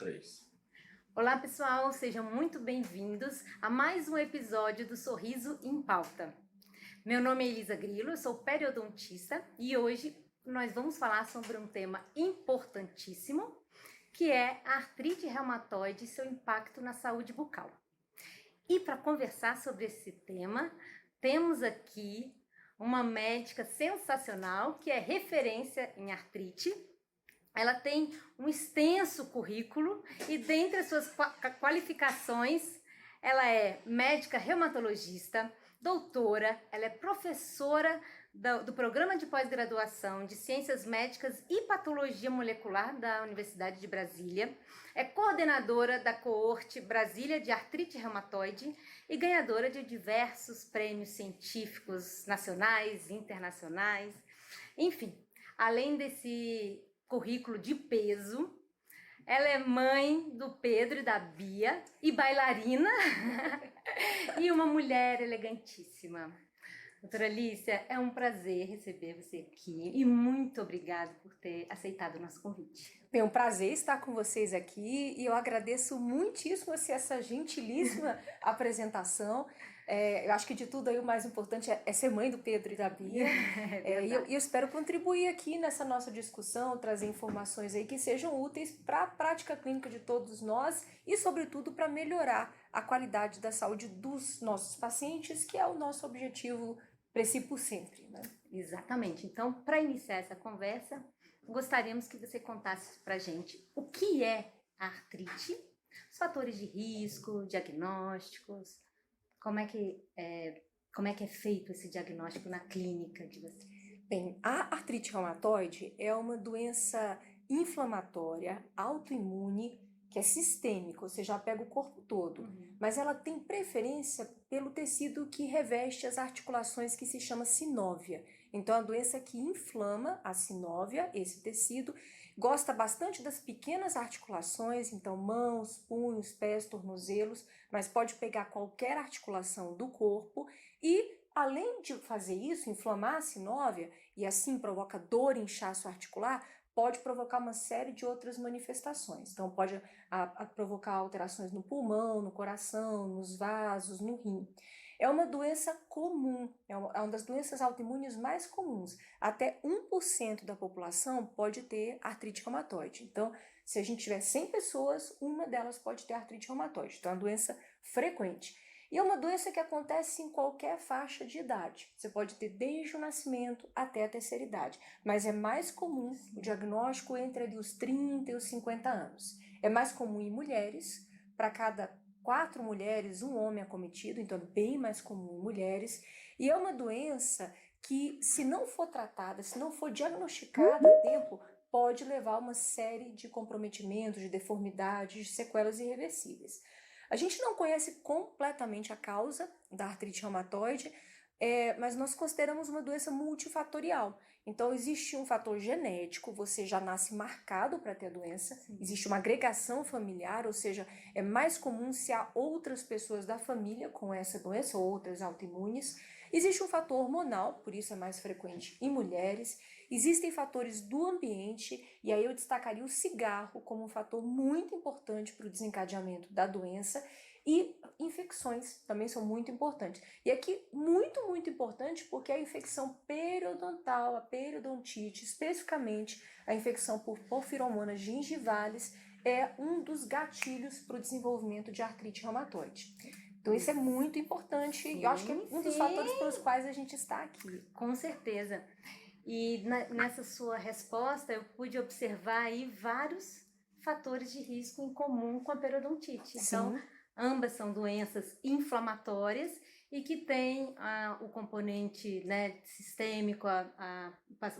3. Olá pessoal, sejam muito bem-vindos a mais um episódio do Sorriso em Pauta. Meu nome é Elisa Grilo, eu sou periodontista e hoje nós vamos falar sobre um tema importantíssimo, que é a artrite reumatoide e seu impacto na saúde bucal. E para conversar sobre esse tema, temos aqui uma médica sensacional que é referência em artrite. Ela tem um extenso currículo e dentre as suas qualificações, ela é médica reumatologista, doutora, ela é professora do programa de pós-graduação de Ciências Médicas e Patologia Molecular da Universidade de Brasília, é coordenadora da coorte Brasília de Artrite Reumatoide e ganhadora de diversos prêmios científicos nacionais e internacionais. Enfim, além desse currículo de peso, ela é mãe do Pedro e da Bia e bailarina e uma mulher elegantíssima. Doutora Alicia, é um prazer receber você aqui e muito obrigada por ter aceitado o nosso convite. É um prazer estar com vocês aqui e eu agradeço muitíssimo essa gentilíssima apresentação. Eu acho que de tudo aí o mais importante é ser mãe do Pedro e da Bia. E eu espero contribuir aqui nessa nossa discussão, trazer informações aí que sejam úteis para a prática clínica de todos nós e, sobretudo, para melhorar a qualidade da saúde dos nossos pacientes, que é o nosso objetivo princípio sempre, né? Exatamente. Então, para iniciar essa conversa, gostaríamos que você contasse para a gente o que é a artrite, os fatores de risco, diagnósticos, como é que é feito esse diagnóstico na clínica de vocês? Bem, a artrite reumatoide é uma doença inflamatória, autoimune, que é sistêmica, ou seja, ela pega o corpo todo, mas ela tem preferência pelo tecido que reveste as articulações, que se chama sinóvia. Então, é uma doença que inflama a sinóvia, esse tecido, gosta bastante das pequenas articulações, então mãos, punhos, pés, tornozelos, mas pode pegar qualquer articulação do corpo e, além de fazer isso, inflamar a sinóvia e assim provoca dor e inchaço articular, pode provocar uma série de outras manifestações. Então, pode provocar alterações no pulmão, no coração, nos vasos, no rim. É uma doença comum, é uma das doenças autoimunes mais comuns. Até 1% da população pode ter artrite reumatoide. Então, se a gente tiver 100 pessoas, uma delas pode ter artrite reumatoide. Então, é uma doença frequente. E é uma doença que acontece em qualquer faixa de idade. Você pode ter desde o nascimento até a terceira idade. Mas é mais comum o diagnóstico entre ali os 30 e os 50 anos. É mais comum em mulheres. Para cada 4 mulheres, um homem acometido. Então é bem mais comum em mulheres. E é uma doença que, se não for tratada, se não for diagnosticada a tempo, pode levar a uma série de comprometimentos, de deformidades, de sequelas irreversíveis. A gente não conhece completamente a causa da artrite reumatoide, mas nós consideramos uma doença multifatorial. Então, existe um fator genético, você já nasce marcado para ter a doença, existe uma agregação familiar, ou seja, é mais comum se há outras pessoas da família com essa doença, ou outras autoimunes. Existe um fator hormonal, por isso é mais frequente em mulheres. Existem fatores do ambiente, e aí eu destacaria o cigarro como um fator muito importante para o desencadeamento da doença, e infecções também são muito importantes. E aqui, muito importante, porque a infecção periodontal, a periodontite, especificamente a infecção por porfiromonas gingivales, é um dos gatilhos para o desenvolvimento de artrite reumatoide. Então isso é muito importante, e eu acho que é um dos fatores pelos quais a gente está aqui. Com certeza. E nessa sua resposta eu pude observar aí vários fatores de risco em comum com a periodontite. Então, ambas são doenças inflamatórias e que têm o componente, né, sistêmico,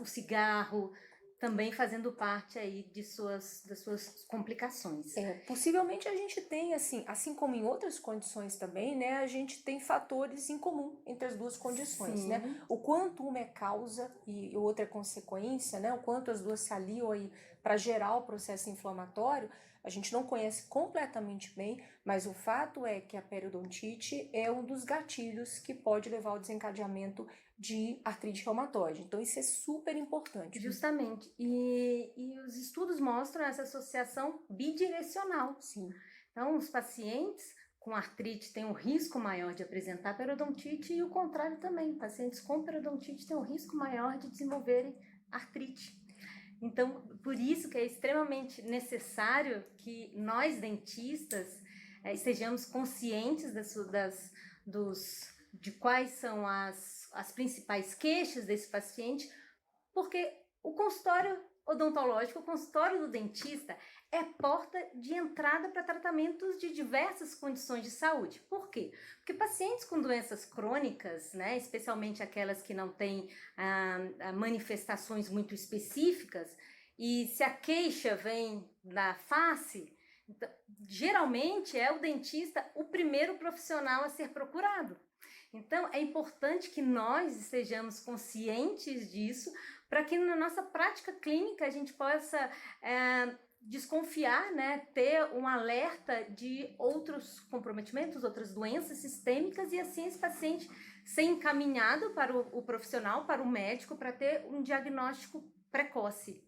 o cigarro, também fazendo parte aí das suas complicações. Possivelmente a gente tem, assim como em outras condições também, né, a gente tem fatores em comum entre as duas condições, né? O quanto uma é causa e outra é consequência, né? O quanto as duas se aliam aí para gerar o processo inflamatório, a gente não conhece completamente bem, mas o fato é que a periodontite é um dos gatilhos que pode levar ao desencadeamento de artrite reumatoide. Então, isso é super importante. Justamente. E os estudos mostram essa associação bidirecional. Sim. Então, os pacientes com artrite têm um risco maior de apresentar periodontite e o contrário também. Pacientes com periodontite têm um risco maior de desenvolverem artrite. Então, por isso que é extremamente necessário que nós, dentistas, estejamos conscientes de quais são as principais queixas desse paciente, porque o consultório odontológico, o consultório do dentista, é porta de entrada para tratamentos de diversas condições de saúde. Por quê? Porque pacientes com doenças crônicas, né, especialmente aquelas que não têm manifestações muito específicas, e se a queixa vem da face, então, geralmente é o dentista o primeiro profissional a ser procurado. Então, é importante que nós estejamos conscientes disso, para que na nossa prática clínica a gente possa desconfiar, né, ter um alerta de outros comprometimentos, outras doenças sistêmicas, e assim esse paciente ser encaminhado para o profissional, para o médico, para ter um diagnóstico precoce.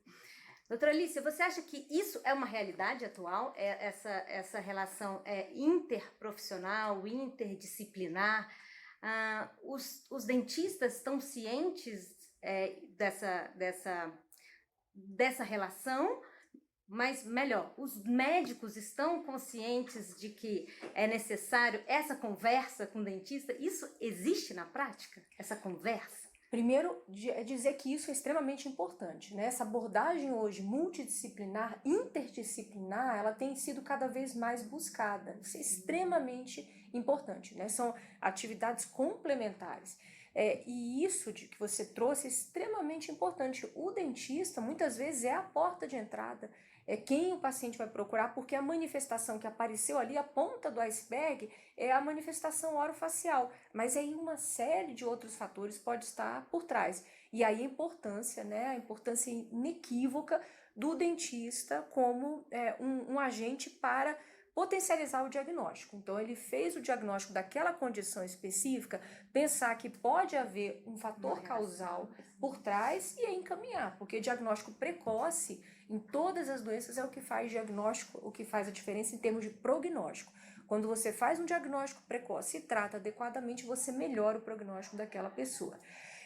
Doutora Alicia, você acha que isso é uma realidade atual? Essa relação interprofissional, interdisciplinar? Os dentistas estão cientes dessa relação? Mas melhor, os médicos estão conscientes de que é necessário essa conversa com o dentista? Isso existe na prática? Essa conversa? Primeiro, dizer que isso é extremamente importante, né? Essa abordagem hoje multidisciplinar, interdisciplinar, ela tem sido cada vez mais buscada. Isso é extremamente importante, né? São atividades complementares. E isso que você trouxe é extremamente importante. O dentista, muitas vezes, é a porta de entrada, é quem o paciente vai procurar, porque a manifestação que apareceu ali, a ponta do iceberg, é a manifestação orofacial, mas aí uma série de outros fatores pode estar por trás. E aí a importância, né, a importância inequívoca do dentista como um agente para potencializar o diagnóstico. Então, ele fez o diagnóstico daquela condição específica, pensar que pode haver um fator causal por trás e aí encaminhar, porque diagnóstico precoce em todas as doenças é o que faz diagnóstico, o que faz a diferença em termos de prognóstico. Quando você faz um diagnóstico precoce e trata adequadamente, você melhora o prognóstico daquela pessoa.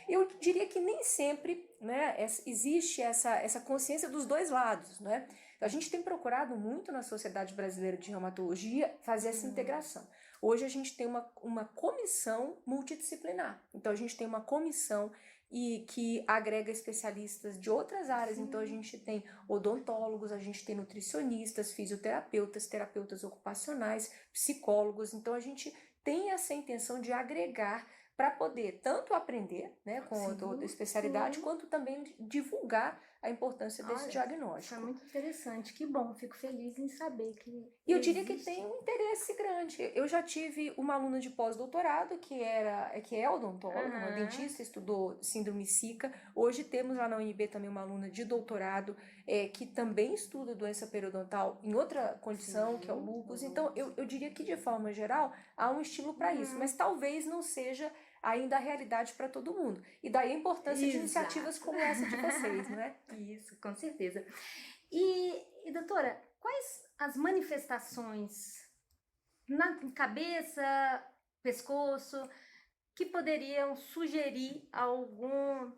Eu diria que nem sempre, né, existe essa consciência dos dois lados, né? A gente tem procurado muito na Sociedade Brasileira de Reumatologia fazer essa integração. Hoje a gente tem uma comissão multidisciplinar. Então a gente tem uma comissão que agrega especialistas de outras áreas. Então a gente tem odontólogos, a gente tem nutricionistas, fisioterapeutas, terapeutas ocupacionais, psicólogos. Então a gente tem essa intenção de agregar para poder tanto aprender, né, com outra especialidade, quanto também divulgar a importância desse diagnóstico. Isso é muito interessante, que bom, fico feliz em saber que E eu diria que tem um interesse grande. Eu já tive uma aluna de pós-doutorado que é odontóloga, uma dentista, estudou síndrome Zika. Hoje temos lá na UNB também uma aluna de doutorado que também estuda doença periodontal em outra condição, que é o lúpus. Então, eu diria que, de forma geral, há um estímulo para isso, mas talvez não seja ainda a realidade para todo mundo. E daí a importância de iniciativas como essa de vocês, né? Isso, com certeza. E doutora, quais as manifestações na cabeça, pescoço, que poderiam sugerir algum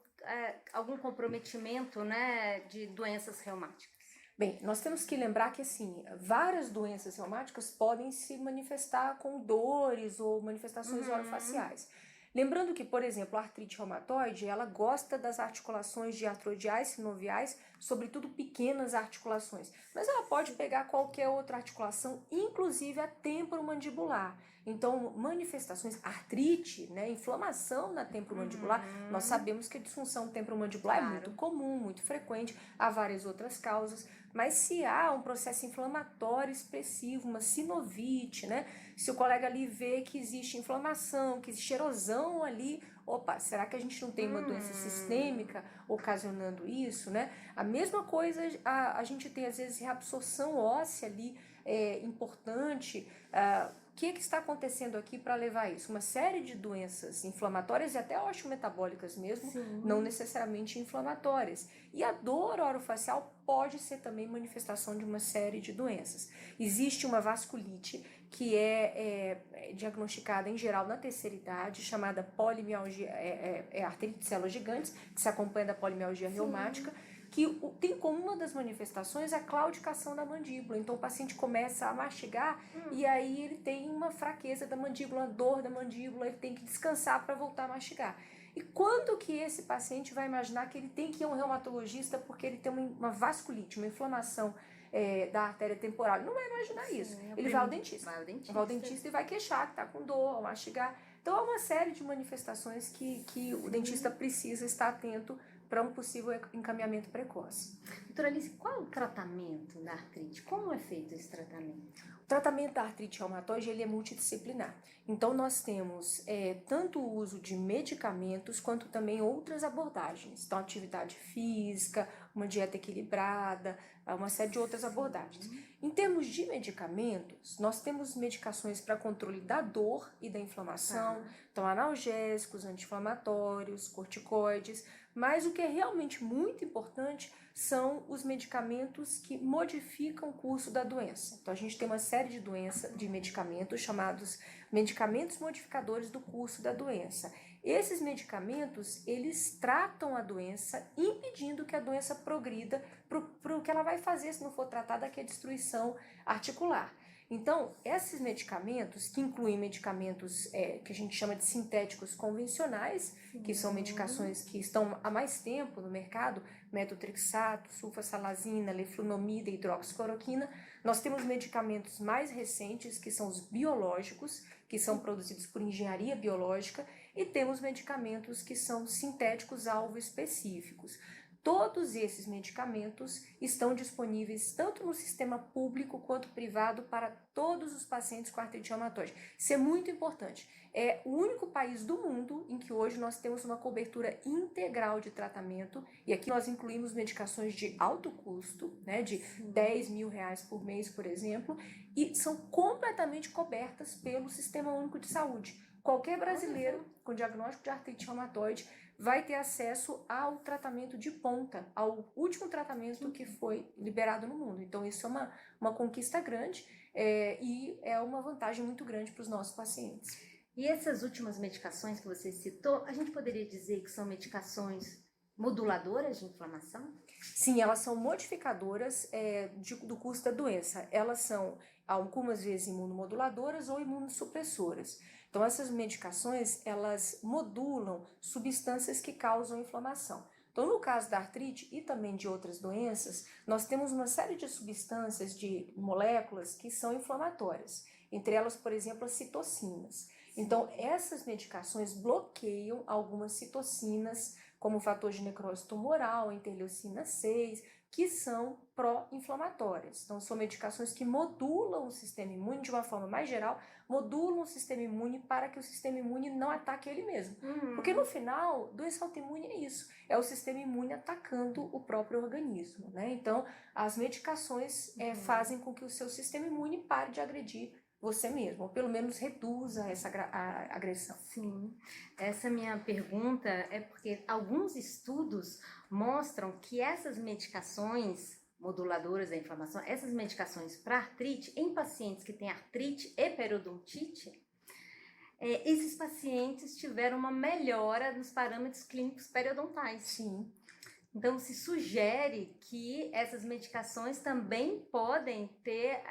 comprometimento, né, de doenças reumáticas? Bem, nós temos que lembrar que, assim, várias doenças reumáticas podem se manifestar com dores ou manifestações orofaciais. Lembrando que, por exemplo, a artrite reumatoide, ela gosta das articulações diartroideais, sinoviais, sobretudo pequenas articulações. Mas ela pode pegar qualquer outra articulação, inclusive a temporomandibular. Então, manifestações, artrite, né, inflamação na temporomandibular, nós sabemos que a disfunção temporomandibular é muito comum, muito frequente, há várias outras causas. Mas se há um processo inflamatório expressivo, uma sinovite, né? Se o colega ali vê que existe inflamação, que existe erosão ali, opa, será que a gente não tem uma doença sistêmica ocasionando isso, né? A mesma coisa, a gente tem às vezes reabsorção óssea ali, importante. O que está acontecendo aqui para levar a isso? Uma série de doenças inflamatórias e até osteometabólicas mesmo, Sim. não necessariamente inflamatórias. E a dor orofacial pode ser também manifestação de uma série de doenças. Existe uma vasculite que é diagnosticada em geral na terceira idade, chamada polimialgia, artrite de células gigantes, que se acompanha da polimialgia reumática, que tem como uma das manifestações a claudicação da mandíbula. Então o paciente começa a mastigar e aí ele tem uma fraqueza da mandíbula, uma dor da mandíbula, ele tem que descansar para voltar a mastigar. E quando que esse paciente vai imaginar que ele tem que ir a um reumatologista porque ele tem uma vasculite, uma inflamação da artéria temporal? Ele não vai imaginar isso. Ele vai ao dentista. Vai ao dentista e vai queixar que está com dor, ao mastigar. Então há uma série de manifestações que o dentista precisa estar atento para um possível encaminhamento precoce. Doutora Alice, qual é o tratamento da artrite? Como é feito esse tratamento? O tratamento da artrite reumatoide ele é multidisciplinar. Então nós temos tanto o uso de medicamentos quanto também outras abordagens. Então atividade física, uma dieta equilibrada, uma série de outras abordagens. Em termos de medicamentos, nós temos medicações para controle da dor e da inflamação, então analgésicos, anti-inflamatórios, corticoides, mas o que é realmente muito importante são os medicamentos que modificam o curso da doença. Então a gente tem uma série de medicamentos chamados medicamentos modificadores do curso da doença. Esses medicamentos, eles tratam a doença, impedindo que a doença progrida para o que ela vai fazer se não for tratada, que é a destruição articular. Então, esses medicamentos, que incluem medicamentos que a gente chama de sintéticos convencionais, que são medicações que estão há mais tempo no mercado, metotrexato, sulfasalazina, leflunomida, hidroxicloroquina. Nós temos medicamentos mais recentes, que são os biológicos, que são produzidos por engenharia biológica, e temos medicamentos que são sintéticos alvo específicos. Todos esses medicamentos estão disponíveis tanto no sistema público quanto privado para todos os pacientes com artrite reumatoide. Isso é muito importante. É o único país do mundo em que hoje nós temos uma cobertura integral de tratamento, e aqui nós incluímos medicações de alto custo, né, de R$10 mil por mês, por exemplo, e são completamente cobertas pelo Sistema Único de Saúde. Qualquer brasileiro com diagnóstico de artrite reumatoide vai ter acesso ao tratamento de ponta, ao último tratamento que foi liberado no mundo. Então isso é uma conquista grande e é uma vantagem muito grande para os nossos pacientes. E essas últimas medicações que você citou, a gente poderia dizer que são medicações moduladoras de inflamação? Sim, elas são modificadoras do curso da doença. Elas são algumas vezes imunomoduladoras ou imunossupressoras. Então essas medicações, elas modulam substâncias que causam inflamação. Então no caso da artrite e também de outras doenças, nós temos uma série de substâncias, de moléculas que são inflamatórias. Entre elas, por exemplo, as citocinas. Então essas medicações bloqueiam algumas citocinas, como o fator de necrose tumoral, a interleucina 6, que são pró-inflamatórias. Então, são medicações que modulam o sistema imune de uma forma mais geral, modulam o sistema imune para que o sistema imune não ataque ele mesmo. Porque no final, doença autoimune é isso, é o sistema imune atacando o próprio organismo, né? Então, as medicações fazem com que o seu sistema imune pare de agredir você mesmo, ou pelo menos reduza essa agressão. Sim, essa minha pergunta é porque alguns estudos mostram que essas medicações moduladoras da inflamação, essas medicações para artrite, em pacientes que têm artrite e periodontite, esses pacientes tiveram uma melhora nos parâmetros clínicos periodontais. Sim. Então, se sugere que essas medicações também podem ter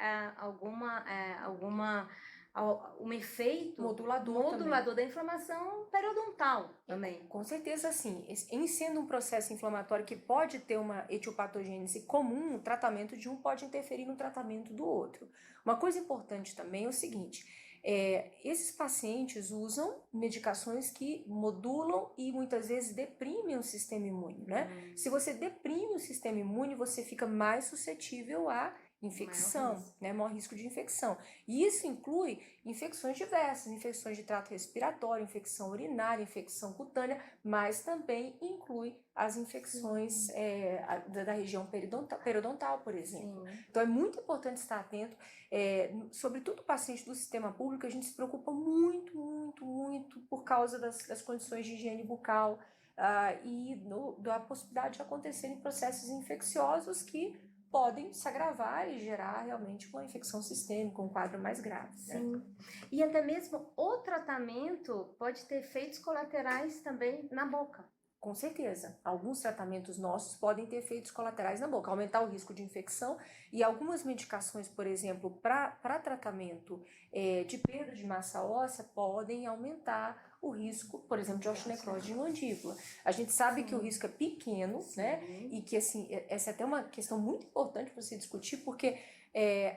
um efeito modulador da inflamação periodontal também. Com certeza, sim. Em sendo um processo inflamatório que pode ter uma etiopatogênese comum, o tratamento de um pode interferir no tratamento do outro. Uma coisa importante também é o seguinte: esses pacientes usam medicações que modulam e muitas vezes deprimem o sistema imune, né? Se você deprime o sistema imune, você fica mais suscetível a infecção, né? Maior risco de infecção. E isso inclui infecções diversas, infecções de trato respiratório, infecção urinária, infecção cutânea, mas também inclui as infecções da região periodontal, por exemplo. Sim. Então é muito importante estar atento. Sobretudo o paciente do sistema público, a gente se preocupa muito, muito, muito por causa das condições de higiene bucal e da possibilidade de acontecerem processos infecciosos que podem se agravar e gerar realmente uma infecção sistêmica, um quadro mais grave. Sim. Né? E até mesmo o tratamento pode ter efeitos colaterais também na boca. Com certeza. Alguns tratamentos nossos podem ter efeitos colaterais na boca, aumentar o risco de infecção, e algumas medicações, por exemplo, para tratamento de perda de massa óssea, podem aumentar o risco, por exemplo, de osteonecrose de mandíbula. A gente sabe que o risco é pequeno, né? E que, assim, essa é até uma questão muito importante para você discutir, porque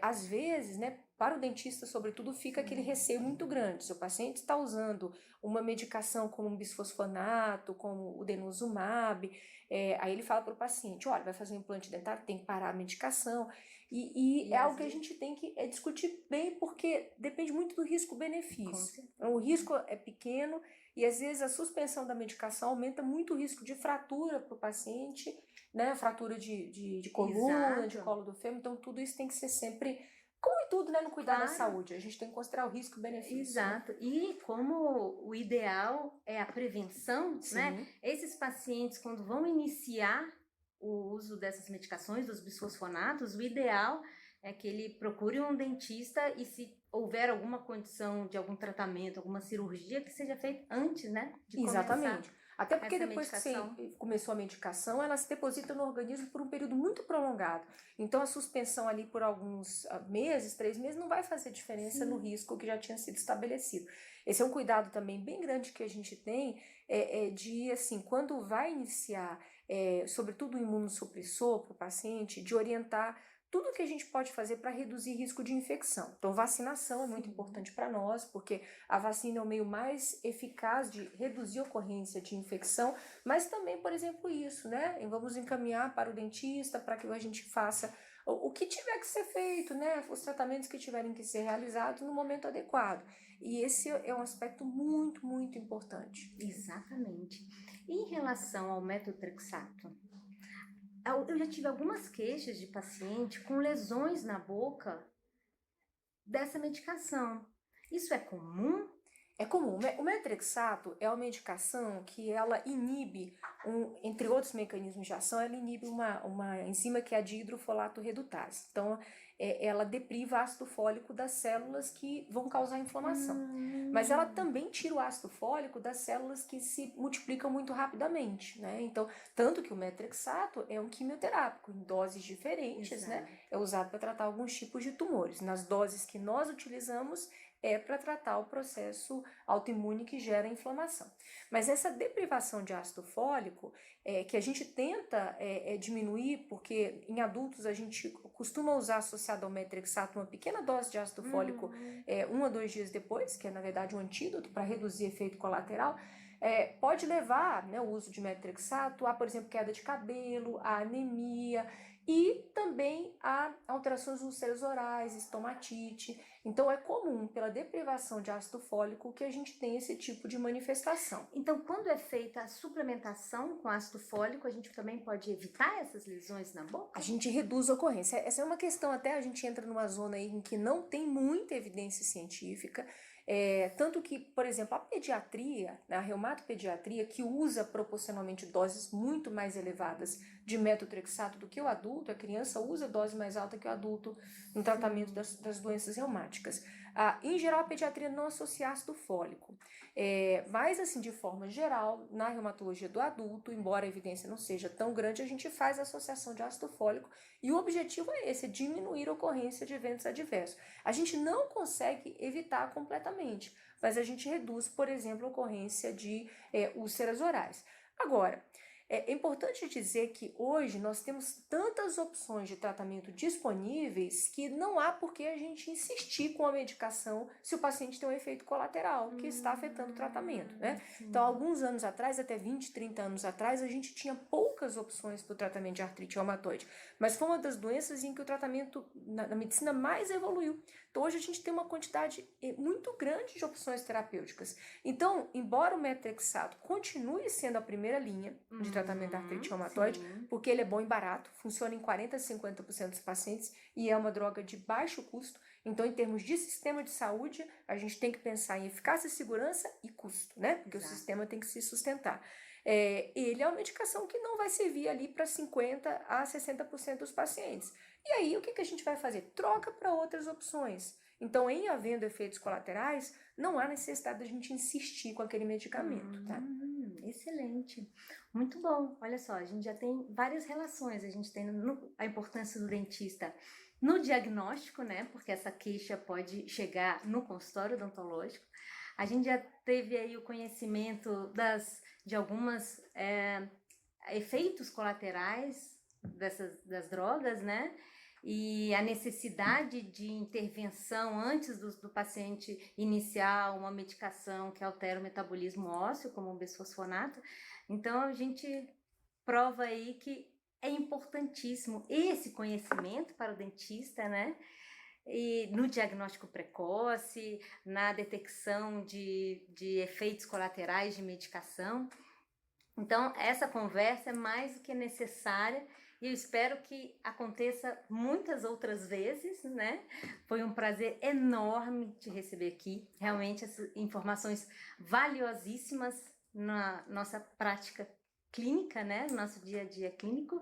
às vezes, né, para o dentista, sobretudo, fica aquele receio muito grande. Se o paciente está usando uma medicação como um bisfosfonato, como o denosumab, aí ele fala para o paciente, olha, vai fazer um implante dentário, tem que parar a medicação. E é algo que a gente tem que discutir bem, porque depende muito do risco-benefício. O risco é pequeno e, às vezes, a suspensão da medicação aumenta muito o risco de fratura para o paciente, né? Fratura de coluna, Exato. de colo do fêmur. Então, tudo isso tem que ser sempre, como em tudo, né, no cuidar da saúde. A gente tem que considerar o risco e o benefício. Exato. E como o ideal é a prevenção, né? Esses pacientes, quando vão iniciar o uso dessas medicações, dos bisfosfonatos, o ideal é que ele procure um dentista e, se houver alguma condição de algum tratamento, alguma cirurgia, que seja feita antes, né? De Exatamente. Até porque depois medicação. que você começou a medicação, ela se deposita no organismo por um período muito prolongado. Então, a suspensão ali por alguns meses, 3 meses, não vai fazer diferença no risco que já tinha sido estabelecido. Esse é um cuidado também bem grande que a gente tem, de, assim, quando vai iniciar, sobretudo o imunossupressor para o paciente, de orientar tudo que a gente pode fazer para reduzir risco de infecção. Então, vacinação é muito importante para nós, porque a vacina é o meio mais eficaz de reduzir a ocorrência de infecção, mas também, por exemplo, isso, né? Vamos encaminhar para o dentista para que a gente faça o que tiver que ser feito, né? Os tratamentos que tiverem que ser realizados no momento adequado. E esse é um aspecto muito, muito importante. Exatamente. E em relação ao metotrexato? Eu já tive algumas queixas de paciente com lesões na boca dessa medicação. Isso é comum? É comum. O metotrexato é uma medicação que ela inibe, entre outros mecanismos de ação, ela inibe uma enzima que é a dihidrofolato redutase. Então, ela depriva ácido fólico das células que vão causar inflamação. Mas ela também tira o ácido fólico das células que se multiplicam muito rapidamente, né? Então, tanto que o metotrexato é um quimioterápico em doses diferentes, né? É usado para tratar alguns tipos de tumores. Nas doses que nós utilizamos, para tratar o processo autoimune que gera inflamação. Mas essa deprivação de ácido fólico, que a gente tenta diminuir, porque em adultos a gente costuma usar associado ao metotrexato uma pequena dose de ácido fólico 1 a 2 dias depois, que é na verdade um antídoto para reduzir efeito colateral, pode levar, né, o uso de metotrexato a, por exemplo, queda de cabelo, a anemia e também a alterações úlceras orais, estomatite. Então, é comum, pela deprivação de ácido fólico, que a gente tem esse tipo de manifestação. Então, quando é feita a suplementação com ácido fólico, a gente também pode evitar essas lesões na boca? A gente reduz a ocorrência. Essa é uma questão, até a gente entra numa zona aí em que não tem muita evidência científica, tanto que, por exemplo, a pediatria, a reumatopediatria, que usa proporcionalmente doses muito mais elevadas de metotrexato do que o adulto, a criança usa dose mais alta que o adulto no tratamento das doenças reumáticas. Em geral, a pediatria não associa ácido fólico, mas, assim, de forma geral, na reumatologia do adulto, embora a evidência não seja tão grande, a gente faz a associação de ácido fólico e o objetivo é esse, diminuir a ocorrência de eventos adversos. A gente não consegue evitar completamente, mas a gente reduz, por exemplo, a ocorrência de úlceras orais. Agora, É importante dizer que hoje nós temos tantas opções de tratamento disponíveis que não há por que a gente insistir com a medicação se o paciente tem um efeito colateral que está afetando o tratamento, né? Então, alguns anos atrás, até 20, 30 anos atrás, a gente tinha poucas opções para o tratamento de artrite reumatoide, mas foi uma das doenças em que o tratamento na medicina mais evoluiu. Então, hoje a gente tem uma quantidade muito grande de opções terapêuticas. Então, embora o methotrexato continue sendo a primeira linha de tratamento da artrite reumatoide, porque ele é bom e barato, funciona em 40 a 50% dos pacientes e é uma droga de baixo custo. Então, em termos de sistema de saúde, a gente tem que pensar em eficácia, segurança e custo, né? Porque o sistema tem que se sustentar. Ele é uma medicação que não vai servir ali para 50 a 60% dos pacientes. E aí, o que a gente vai fazer? Troca para outras opções. Então, em havendo efeitos colaterais, não há necessidade da gente insistir com aquele medicamento, tá? Excelente. Muito bom. Olha só, a gente já tem várias relações. A gente tem a importância do dentista no diagnóstico, né? Porque essa queixa pode chegar no consultório odontológico. A gente já teve aí o conhecimento de algumas efeitos colaterais das drogas, né? E a necessidade de intervenção antes do paciente iniciar uma medicação que altera o metabolismo ósseo, como o bisfosfonato. Então, a gente prova aí que é importantíssimo esse conhecimento para o dentista, né? E no diagnóstico precoce, na detecção de efeitos colaterais de medicação. Então, essa conversa é mais do que necessária e eu espero que aconteça muitas outras vezes, né? Foi um prazer enorme te receber aqui. Realmente, essas informações valiosíssimas na nossa prática clínica, né? No nosso dia a dia clínico.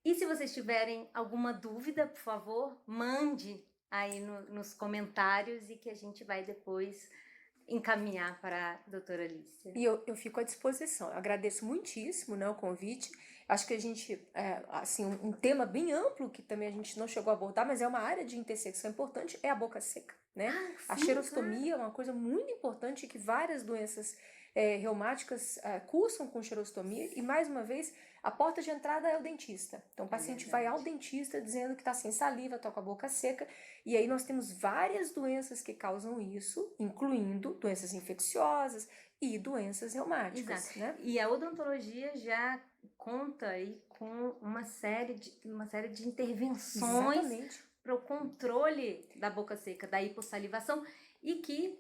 E se vocês tiverem alguma dúvida, por favor, mande aí nos comentários e que a gente vai depois encaminhar para a doutora Alicia. E eu fico à disposição. Eu agradeço muitíssimo, né, o convite. Acho que a gente, assim, um tema bem amplo que também a gente não chegou a abordar, mas é uma área de intersecção importante, é a boca seca, né? A xerostomia é uma coisa muito importante que várias doenças reumáticas cursam com xerostomia e, mais uma vez, a porta de entrada é o dentista. Então, o paciente vai ao dentista dizendo que está sem saliva, está com a boca seca, e aí nós temos várias doenças que causam isso, incluindo doenças infecciosas e doenças reumáticas. Exato. Né? E a odontologia já conta aí com uma série de intervenções para o controle da boca seca, da hipossalivação, e que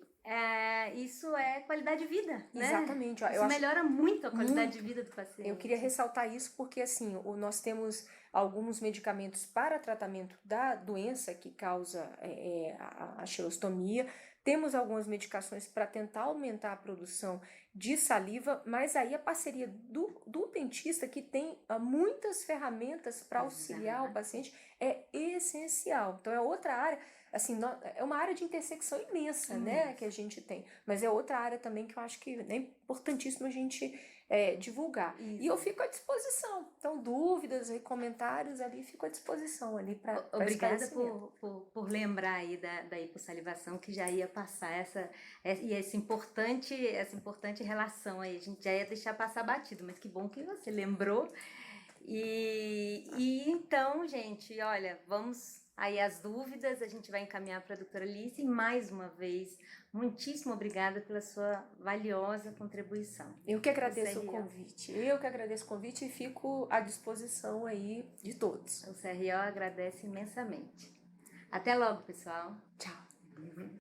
isso é qualidade de vida, né? Exatamente. Isso melhora muito a qualidade de vida do paciente. Eu queria ressaltar isso porque, assim, nós temos alguns medicamentos para tratamento da doença que causa a xerostomia, temos algumas medicações para tentar aumentar a produção de saliva, mas aí a parceria do dentista, que tem muitas ferramentas para auxiliar o paciente, é essencial. Então, é outra área. Assim, é uma área de intersecção imensa, né, que a gente tem, mas é outra área também que eu acho que é importantíssimo a gente divulgar. Isso. E eu fico à disposição. Então, dúvidas e comentários ali, fico à disposição ali para Obrigada por lembrar aí da hipossalivação, que já ia passar essa importante relação aí. A gente já ia deixar passar batido, mas que bom que você lembrou. E então, gente, olha, vamos aí as dúvidas, a gente vai encaminhar para a doutora Alice. E mais uma vez, muitíssimo obrigada pela sua valiosa contribuição. Eu que agradeço o convite. E fico à disposição aí de todos. O CRO agradece imensamente. Até logo, pessoal. Tchau.